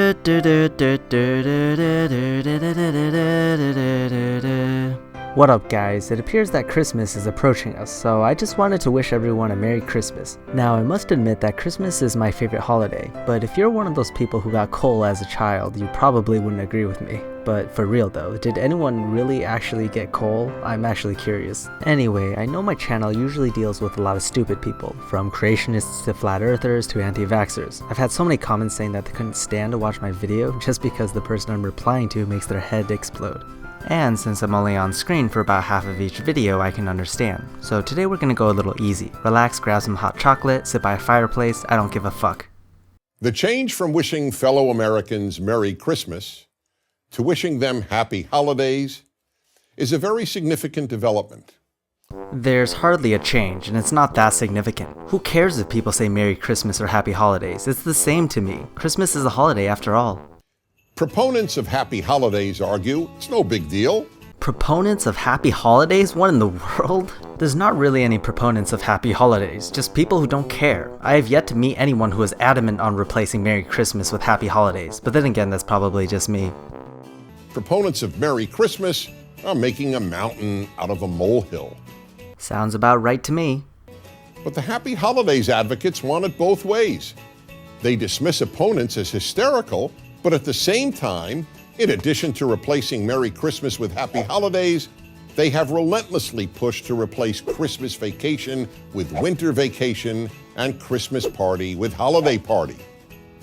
What up guys, it appears that Christmas is approaching us, so I just wanted to wish everyone a Merry Christmas. Now I must admit that Christmas is my favorite holiday, but if you're one of those people who got coal as a child, you probably wouldn't agree with me. But for real though, did anyone really actually get coal? I'm actually curious. Anyway, I know my channel usually deals with a lot of stupid people, from creationists to flat earthers to anti-vaxxers. I've had so many comments saying that they couldn't stand to watch my video just because the person I'm replying to makes their head explode. And since I'm only on screen for about half of each video, I can understand. So today we're gonna go a little easy. Relax, grab some hot chocolate, sit by a fireplace, I don't give a fuck. The change from wishing fellow Americans Merry Christmas to wishing them Happy Holidays is a very significant development. There's hardly a change, and it's not that significant. Who cares if people say Merry Christmas or Happy Holidays? It's the same to me. Christmas is a holiday after all. Proponents of Happy Holidays argue it's no big deal. Proponents of Happy Holidays? What in the world? There's not really any proponents of Happy Holidays, just people who don't care. I have yet to meet anyone who is adamant on replacing Merry Christmas with Happy Holidays, but then again, that's probably just me. Proponents of Merry Christmas are making a mountain out of a molehill. Sounds about right to me. But the Happy Holidays advocates want it both ways. They dismiss opponents as hysterical, but at the same time, in addition to replacing Merry Christmas with Happy Holidays, they have relentlessly pushed to replace Christmas vacation with winter vacation and Christmas party with holiday party.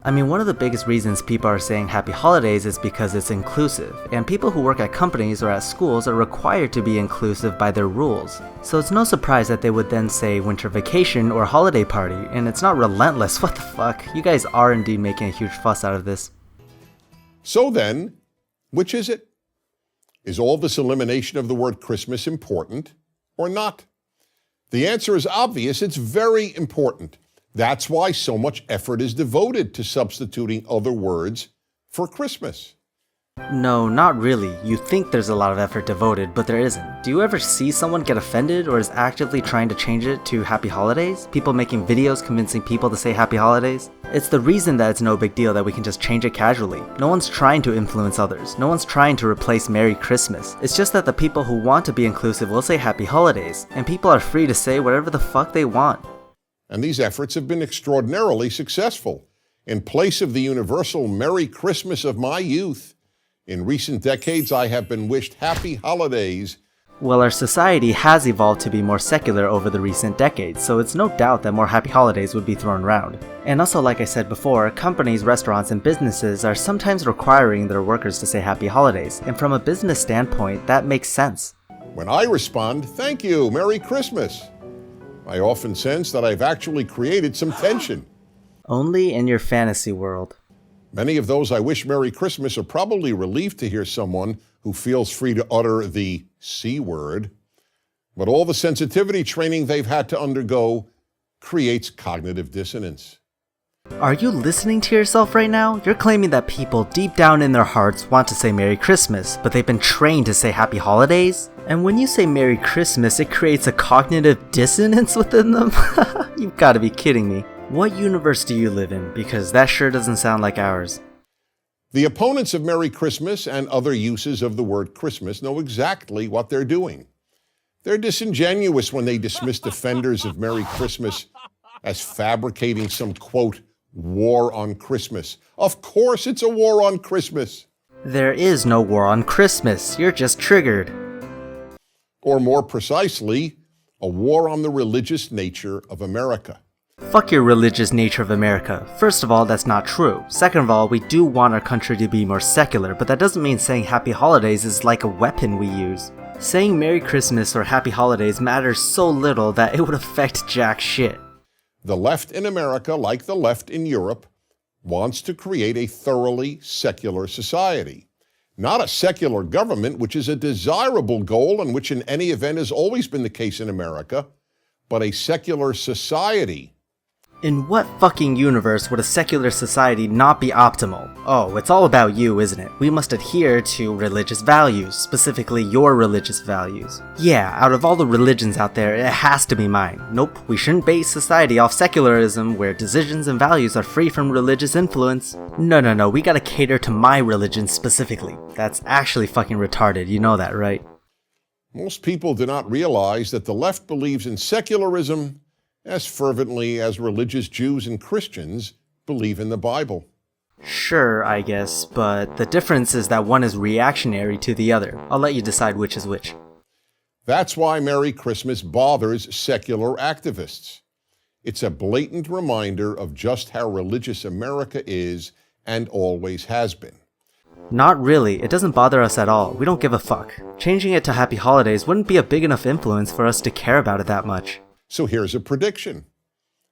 I mean, one of the biggest reasons people are saying Happy Holidays is because it's inclusive, and people who work at companies or at schools are required to be inclusive by their rules. So it's no surprise that they would then say winter vacation or holiday party, and it's not relentless, what the fuck? You guys are indeed making a huge fuss out of this. So then, which is it? Is all this elimination of the word Christmas important or not? The answer is obvious, it's very important. That's why so much effort is devoted to substituting other words for Christmas. No, not really. You think there's a lot of effort devoted, but there isn't. Do you ever see someone get offended or is actively trying to change it to Happy Holidays? People making videos convincing people to say Happy Holidays? It's the reason that it's no big deal that we can just change it casually. No one's trying to influence others. No one's trying to replace Merry Christmas. It's just that the people who want to be inclusive will say Happy Holidays, and people are free to say whatever the fuck they want. And these efforts have been extraordinarily successful. In place of the universal Merry Christmas of my youth, in recent decades I have been wished Happy Holidays. Well, our society has evolved to be more secular over the recent decades, so it's no doubt that more Happy Holidays would be thrown around. And also, like I said before, companies, restaurants, and businesses are sometimes requiring their workers to say Happy Holidays, and from a business standpoint, that makes sense. When I respond, thank you, Merry Christmas, I often sense that I've actually created some tension. Only in your fantasy world. Many of those I wish Merry Christmas are probably relieved to hear someone who feels free to utter the C word, but all the sensitivity training they've had to undergo creates cognitive dissonance. Are you listening to yourself right now? You're claiming that people deep down in their hearts want to say Merry Christmas, but they've been trained to say Happy Holidays? And when you say Merry Christmas, it creates a cognitive dissonance within them? You've got to be kidding me. What universe do you live in? Because that sure doesn't sound like ours. The opponents of Merry Christmas and other uses of the word Christmas know exactly what they're doing. They're disingenuous when they dismiss defenders of Merry Christmas as fabricating some, quote, war on Christmas. Of course it's a war on Christmas. There is no war on Christmas. You're just triggered. Or more precisely, a war on the religious nature of America. Fuck your religious nature of America. First of all, that's not true. Second of all, we do want our country to be more secular, but that doesn't mean saying Happy Holidays is like a weapon we use. Saying Merry Christmas or Happy Holidays matters so little that it would affect jack shit. The left in America, like the left in Europe, wants to create a thoroughly secular society. Not a secular government, which is a desirable goal and which in any event has always been the case in America, but a secular society. In what fucking universe would a secular society not be optimal? Oh, it's all about you, isn't it? We must adhere to religious values, specifically your religious values. Yeah, out of all the religions out there, it has to be mine. Nope, we shouldn't base society off secularism, where decisions and values are free from religious influence. No, we gotta cater to my religion specifically. That's actually fucking retarded, you know that, right? Most people do not realize that the left believes in secularism as fervently as religious Jews and Christians believe in the Bible. Sure, I guess, but the difference is that one is reactionary to the other. I'll let you decide which is which. That's why Merry Christmas bothers secular activists. It's a blatant reminder of just how religious America is and always has been. Not really, it doesn't bother us at all. We don't give a fuck. Changing it to Happy Holidays wouldn't be a big enough influence for us to care about it that much. So here's a prediction.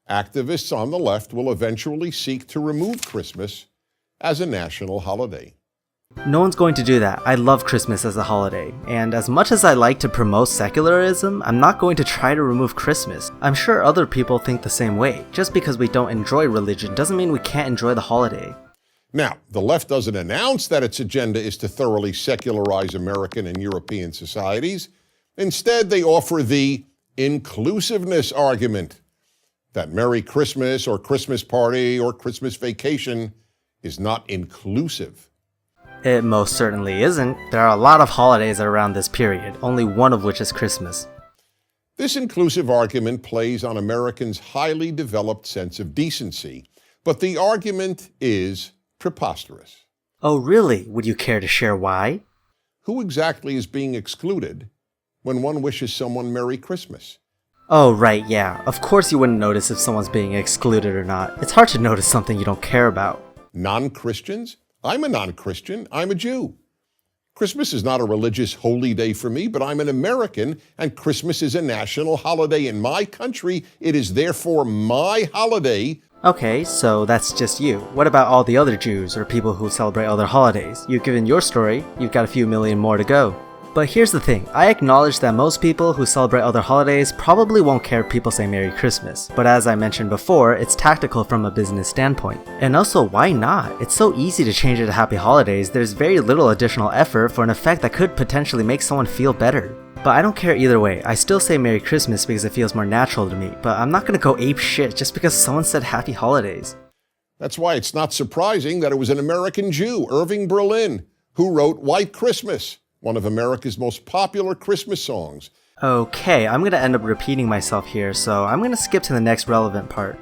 Activists on the left will eventually seek to remove Christmas as a national holiday. No one's going to do that. I love Christmas as a holiday, and as much as I like to promote secularism, I'm not going to try to remove Christmas. I'm sure other people think the same way. Just because we don't enjoy religion doesn't mean we can't enjoy the holiday. Now, the left doesn't announce that its agenda is to thoroughly secularize American and European societies. Instead, they offer the inclusiveness argument that Merry Christmas or Christmas party or Christmas vacation is not inclusive. It most certainly isn't. There are a lot of holidays around this period, only one of which is Christmas. This inclusive argument plays on Americans' highly developed sense of decency, but the argument is preposterous. Oh really? Would you care to share why? Who exactly is being excluded when one wishes someone Merry Christmas? Oh right, yeah. Of course you wouldn't notice if someone's being excluded or not. It's hard to notice something you don't care about. Non-Christians? I'm a non-Christian. I'm a Jew. Christmas is not a religious holy day for me, but I'm an American, and Christmas is a national holiday in my country. It is therefore my holiday. Okay, so that's just you. What about all the other Jews or people who celebrate other holidays? You've given your story, you've got a few million more to go. But here's the thing, I acknowledge that most people who celebrate other holidays probably won't care if people say Merry Christmas, but as I mentioned before, it's tactical from a business standpoint. And also, why not? It's so easy to change it to Happy Holidays, there's very little additional effort for an effect that could potentially make someone feel better. But I don't care either way, I still say Merry Christmas because it feels more natural to me, but I'm not gonna go ape shit just because someone said Happy Holidays. That's why it's not surprising that it was an American Jew, Irving Berlin, who wrote White Christmas, one of America's most popular Christmas songs. Okay, I'm gonna end up repeating myself here, so I'm gonna skip to the next relevant part.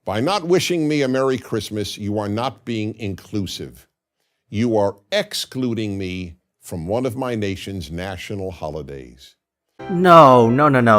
By not wishing me a Merry Christmas, you are not being inclusive. You are excluding me from one of my nation's national holidays. No,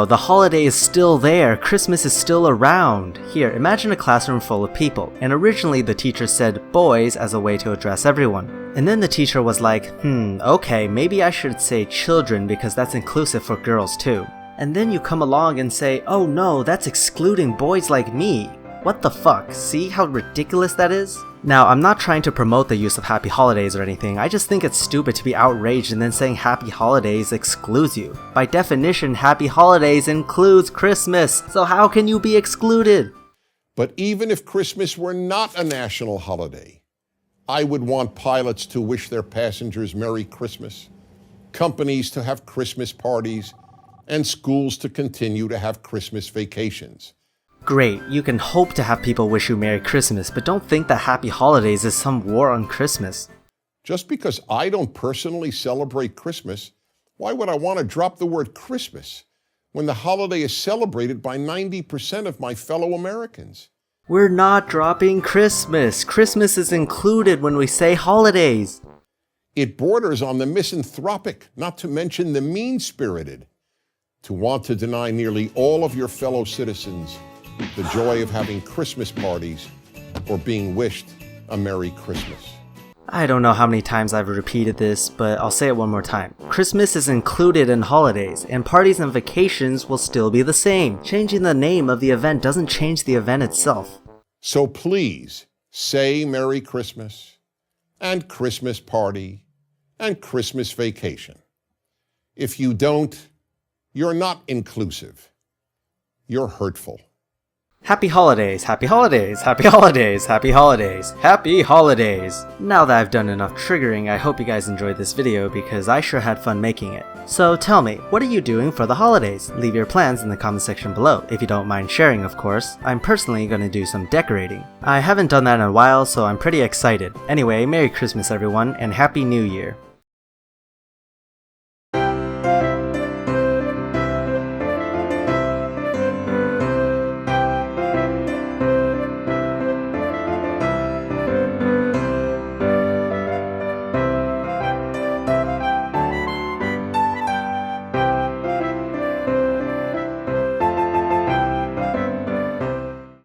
the holiday is still there, Christmas is still around. Here, imagine a classroom full of people, and originally the teacher said boys as a way to address everyone. And then the teacher was like, okay, maybe I should say children because that's inclusive for girls too. And then you come along and say, oh no, that's excluding boys like me. What the fuck? See how ridiculous that is? Now, I'm not trying to promote the use of Happy Holidays or anything, I just think it's stupid to be outraged and then saying Happy Holidays excludes you. By definition, Happy Holidays includes Christmas, so how can you be excluded? But even if Christmas were not a national holiday, I would want pilots to wish their passengers Merry Christmas, companies to have Christmas parties, and schools to continue to have Christmas vacations. Great, you can hope to have people wish you Merry Christmas, but don't think that Happy Holidays is some war on Christmas. Just because I don't personally celebrate Christmas, why would I want to drop the word Christmas when the holiday is celebrated by 90% of my fellow Americans? We're not dropping Christmas. Christmas is included when we say holidays. It borders on the misanthropic, not to mention the mean-spirited, to want to deny nearly all of your fellow citizens the joy of having Christmas parties or being wished a Merry Christmas. I don't know how many times I've repeated this, but I'll say it one more time. Christmas is included in holidays, and parties and vacations will still be the same. Changing the name of the event doesn't change the event itself. So please say Merry Christmas and Christmas party and Christmas vacation. If you don't, you're not inclusive. You're hurtful. Happy holidays, happy holidays, happy holidays, happy holidays, happy holidays! Now that I've done enough triggering, I hope you guys enjoyed this video because I sure had fun making it. So tell me, what are you doing for the holidays? Leave your plans in the comment section below, if you don't mind sharing of course. I'm personally gonna do some decorating. I haven't done that in a while, so I'm pretty excited. Anyway, Merry Christmas everyone, and Happy New Year!